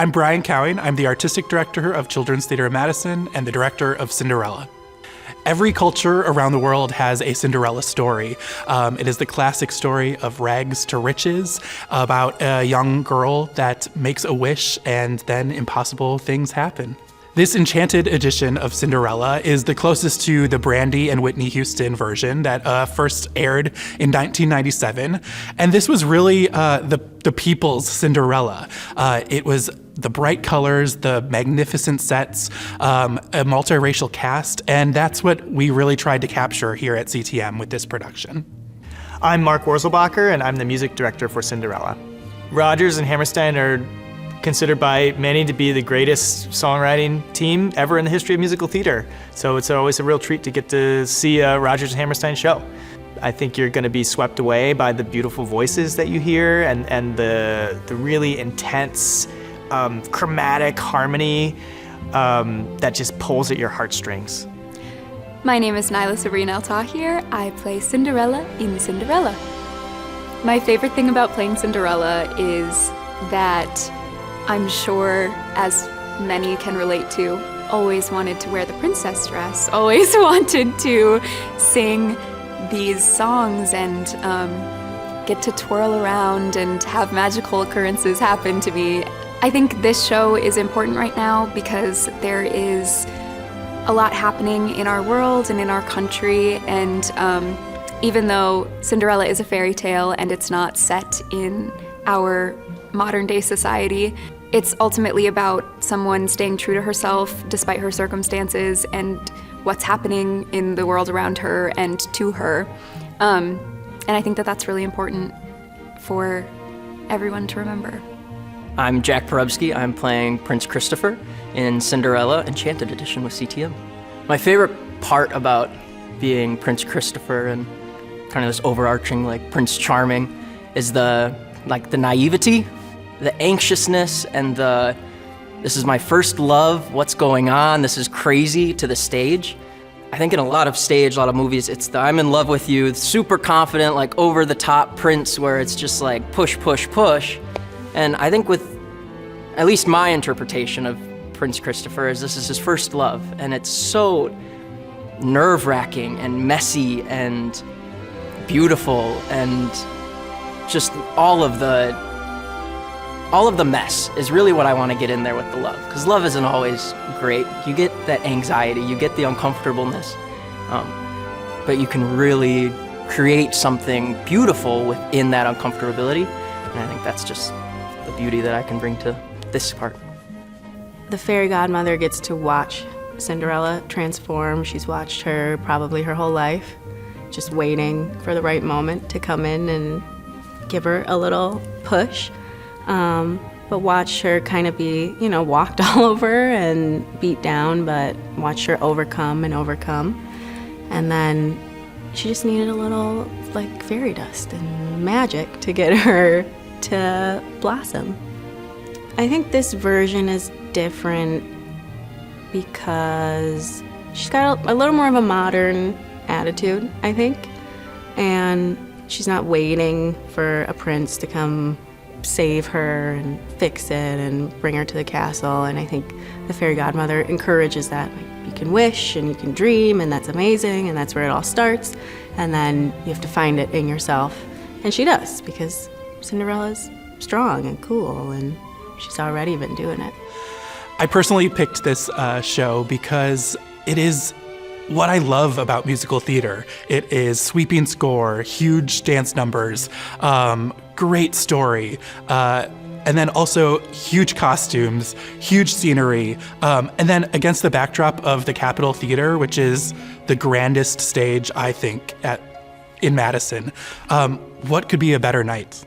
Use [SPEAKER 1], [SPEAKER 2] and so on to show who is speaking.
[SPEAKER 1] I'm Brian Cowing. I'm the artistic director of Children's Theatre of Madison and the director of Cinderella. Every culture around the world has a Cinderella story. It is the classic story of rags to riches, about a young girl that makes a wish and then impossible things happen. This Enchanted Edition of Cinderella is the closest to the Brandy and Whitney Houston version that first aired in 1997. And this was really the people's Cinderella. It was the bright colors, the magnificent sets, a multiracial cast, and that's what we really tried to capture here at CTM with this production.
[SPEAKER 2] I'm Mark Wurzelbacher, and I'm the music director for Cinderella. Rodgers and Hammerstein are considered by many to be the greatest songwriting team ever in the history of musical theater. So it's always a real treat to get to see a Rodgers and Hammerstein show. I think you're going to be swept away by the beautiful voices that you hear and the really intense, chromatic harmony that just pulls at your heartstrings.
[SPEAKER 3] My name is Nyla Sabrina El-Tahir. I play Cinderella in Cinderella. My favorite thing about playing Cinderella is that I'm sure, as many can relate to, always wanted to wear the princess dress, always wanted to sing these songs and get to twirl around and have magical occurrences happen to me. I think this show is important right now because there is a lot happening in our world and in our country, and even though Cinderella is a fairy tale and it's not set in our modern day society, it's ultimately about someone staying true to herself despite her circumstances and what's happening in the world around her and to her. And I think that that's really important for everyone to remember.
[SPEAKER 4] I'm Jack Porubsky. I'm playing Prince Christopher in Cinderella Enchanted Edition with CTM. My favorite part about being Prince Christopher and kind of this overarching like Prince Charming is the naivety, the anxiousness, and this is my first love, what's going on, this is crazy, to the stage. I think in a lot of movies, it's the I'm in love with you, super confident, like over the top prince where it's just like push, push, push. And I think with at least my interpretation of Prince Christopher is this is his first love, and it's so nerve-wracking and messy and beautiful and just all of the mess is really what I want to get in there with the love, because love isn't always great. You get that anxiety, you get the uncomfortableness, but you can really create something beautiful within that uncomfortability, and I think that's just the beauty that I can bring to this part.
[SPEAKER 5] The fairy godmother gets to watch Cinderella transform. She's watched her probably her whole life, just waiting for the right moment to come in and give her a little push. But watch her kind of be, walked all over and beat down, but watch her overcome and overcome. And then she just needed a little, like, fairy dust and magic to get her to blossom. I think this version is different because she's got a little more of a modern attitude, I think. And she's not waiting for a prince to come save her and fix it and bring her to the castle. And I think the fairy godmother encourages that. Like, you can wish and you can dream, and that's amazing, and that's where it all starts. And then you have to find it in yourself. And she does, because Cinderella's strong and cool, and she's already been doing it.
[SPEAKER 1] I personally picked this show because it is what I love about musical theater. It is sweeping score, huge dance numbers, great story, and then also huge costumes, huge scenery, and then against the backdrop of the Capitol Theater, which is the grandest stage, I think, in Madison. What could be a better night?